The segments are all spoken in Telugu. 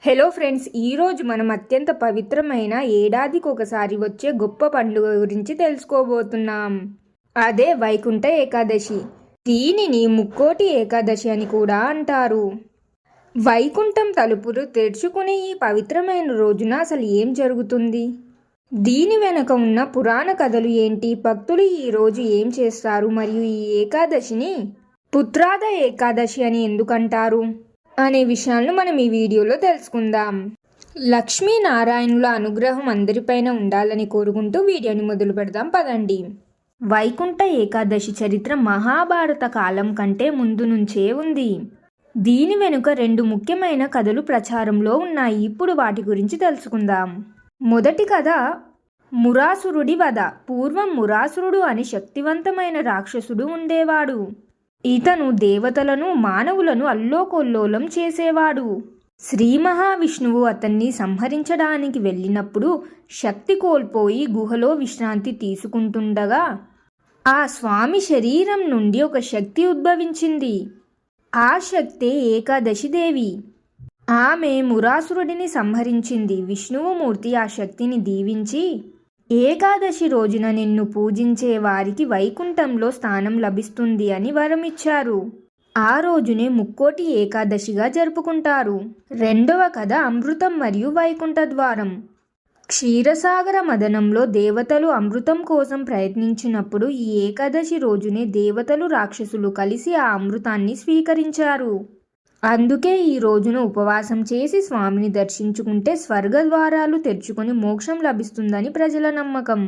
హలో ఫ్రెండ్స్, ఈరోజు మనం అత్యంత పవిత్రమైన ఏడాదికి ఒకసారి వచ్చే గొప్ప పండుగ గురించి తెలుసుకోబోతున్నాం. అదే వైకుంఠ ఏకాదశి. దీనిని ముక్కోటి ఏకాదశి అని కూడా అంటారు. వైకుంఠం తలుపులు తెరుచుకునే ఈ పవిత్రమైన రోజున అసలు ఏం జరుగుతుంది, దీని వెనుక ఉన్న పురాణ కథలు ఏంటి, భక్తులు ఈ రోజు ఏం చేస్తారు, మరియు ఈ ఏకాదశిని పుత్రాద ఏకాదశి అని ఎందుకంటారు అనే విషయాలను మనం ఈ వీడియోలో తెలుసుకుందాం. లక్ష్మీనారాయణుల అనుగ్రహం అందరిపైన ఉండాలని కోరుకుంటూ వీడియోని మొదలు పెడదాం పదండి. వైకుంఠ ఏకాదశి చరిత్ర మహాభారత కాలం కంటే ముందు నుంచే ఉంది. దీని వెనుక రెండు ముఖ్యమైన కథలు ప్రచారంలో ఉన్నాయి. ఇప్పుడు వాటి గురించి తెలుసుకుందాం. మొదటి కథ మురాసురుడి వధ. పూర్వం మురాసురుడు అని శక్తివంతమైన రాక్షసుడు ఉండేవాడు. ఇతను దేవతలను మానవులను అల్లోకొల్లోలం చేసేవాడు. శ్రీ మహావిష్ణువు అతన్ని సంహరించడానికి వెళ్ళినప్పుడు శక్తి కోల్పోయి గుహలో విశ్రాంతి తీసుకుంటుండగా ఆ స్వామి శరీరం నుండి ఒక శక్తి ఉద్భవించింది. ఆ శక్తే ఏకాదశి దేవి. ఆమె మురాసురుడిని సంహరించింది. విష్ణువుమూర్తి ఆ శక్తిని దీవించి, ఏకాదశి రోజున నిన్ను పూజించే వారికి వైకుంఠంలో స్థానం లభిస్తుంది అని వరమిచ్చారు. ఆ రోజునే ముక్కోటి ఏకాదశిగా జరుపుకుంటారు. రెండవ కథ అమృతం మరియు వైకుంఠ ద్వారం. క్షీరసాగర మదనంలో దేవతలు అమృతం కోసం ప్రయత్నించినప్పుడు ఈ ఏకాదశి రోజునే దేవతలు రాక్షసులు కలిసి ఆ అమృతాన్ని స్వీకరించారు. అందుకే ఈ రోజున ఉపవాసం చేసి స్వామిని దర్శించుకుంటే స్వర్గద్వారాలు తెరుచుకొని మోక్షం లభిస్తుందని ప్రజల నమ్మకం.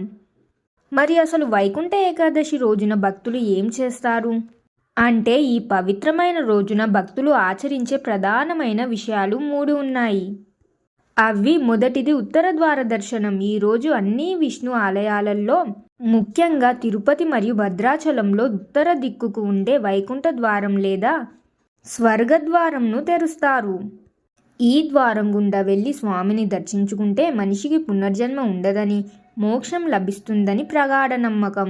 మరి అసలు వైకుంఠ ఏకాదశి రోజున భక్తులు ఏం చేస్తారు అంటే, ఈ పవిత్రమైన రోజున భక్తులు ఆచరించే ప్రధానమైన విషయాలు 3 ఉన్నాయి. అవి: మొదటిది ఉత్తర ద్వార దర్శనం. ఈ రోజు అన్ని విష్ణు ఆలయాలలో, ముఖ్యంగా తిరుపతి మరియు భద్రాచలంలో ఉత్తర దిక్కుకు ఉండే వైకుంఠ ద్వారం లేదా స్వర్గద్వారంను తెరుస్తారు. ఈ ద్వారం గుండా వెళ్ళి స్వామిని దర్శించుకుంటే మనిషికి పునర్జన్మ ఉండదని, మోక్షం లభిస్తుందని ప్రగాఢ నమ్మకం.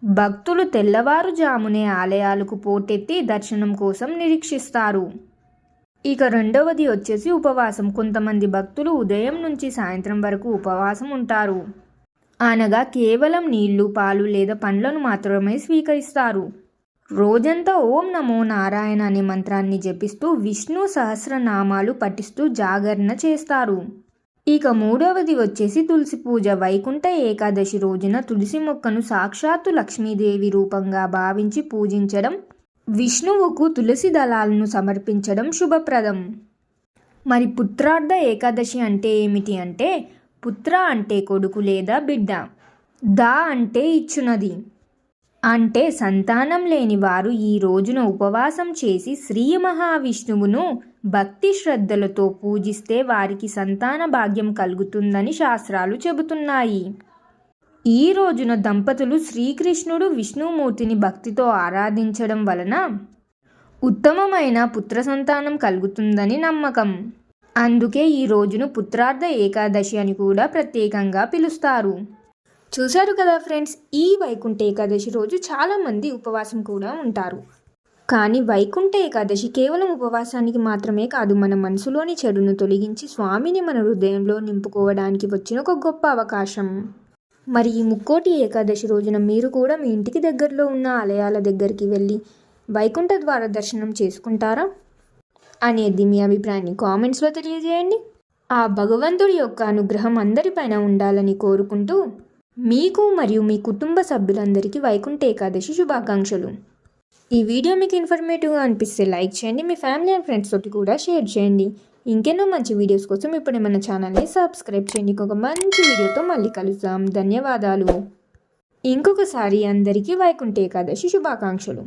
భక్తులు తెల్లవారుజామునే ఆలయాలకు పోటెత్తి దర్శనం కోసం నిరీక్షిస్తారు. ఇక రెండవది వచ్చేసి ఉపవాసం. కొంతమంది భక్తులు ఉదయం నుంచి సాయంత్రం వరకు ఉపవాసం ఉంటారు. అనగా కేవలం నీళ్లు, పాలు లేదా పండ్లను మాత్రమే స్వీకరిస్తారు. రోజంతా ఓం నమో నారాయణ అనే మంత్రాన్ని జపిస్తూ విష్ణు సహస్రనామాలు పఠిస్తూ జాగరణ చేస్తారు. ఇక మూడవది వచ్చేసి తులసి పూజ. వైకుంఠ ఏకాదశి రోజున తులసి మొక్కను సాక్షాత్తు లక్ష్మీదేవి రూపంగా భావించి పూజించడం, విష్ణువుకు తులసి దళాలను సమర్పించడం శుభప్రదం. మరి పుత్రార్థ ఏకాదశి అంటే ఏమిటి అంటే, పుత్ర అంటే కొడుకు లేదా బిడ్డ, దా అంటే ఇచ్చునది అంటే సంతానం లేని వారు ఈ రోజున ఉపవాసం చేసి శ్రీ మహావిష్ణువును భక్తి శ్రద్ధలతో పూజిస్తే వారికి సంతాన భాగ్యం కలుగుతుందని శాస్త్రాలు చెబుతున్నాయి. ఈ రోజున దంపతులు శ్రీకృష్ణుడు విష్ణుమూర్తిని భక్తితో ఆరాధించడం వలన ఉత్తమమైన పుత్ర సంతానం కలుగుతుందని నమ్మకం. అందుకే ఈ రోజును పుత్రార్థ ఏకాదశి అని కూడా ప్రత్యేకంగా పిలుస్తారు. చూశారు కదా ఫ్రెండ్స్, ఈ వైకుంఠ ఏకాదశి రోజు చాలామంది ఉపవాసం కూడా ఉంటారు. కానీ వైకుంఠ ఏకాదశి కేవలం ఉపవాసానికి మాత్రమే కాదు, మన మనసులోని చెడును తొలగించి స్వామిని మన హృదయంలో నింపుకోవడానికి వచ్చిన ఒక గొప్ప అవకాశం. మరి ఈ ముక్కోటి ఏకాదశి రోజున మీరు కూడా మీ ఇంటికి దగ్గరలో ఉన్న ఆలయాల దగ్గరికి వెళ్ళి వైకుంఠ ద్వార దర్శనం చేసుకుంటారా అనేది మీ అభిప్రాయాన్ని కామెంట్స్లో తెలియజేయండి. ఆ భగవంతుడి యొక్క అనుగ్రహం అందరిపైన ఉండాలని కోరుకుంటూ, మీకు మరియు మీ కుటుంబ సభ్యులందరికీ వైకుంఠ ఏకాదశి శుభాకాంక్షలు. ఈ వీడియో మీకు ఇన్ఫర్మేటివ్గా అనిపిస్తే లైక్ చేయండి, మీ ఫ్యామిలీ అండ్ ఫ్రెండ్స్ తోటి కూడా షేర్ చేయండి. ఇంకెన్నో మంచి వీడియోస్ కోసం ఇప్పుడే మన ఛానల్ని సబ్స్క్రైబ్ చేయండి. ఇంకొక మంచి వీడియోతో మళ్ళీ కలుద్దాం. ధన్యవాదాలు. ఇంకొకసారి అందరికీ వైకుంఠ ఏకాదశి శుభాకాంక్షలు.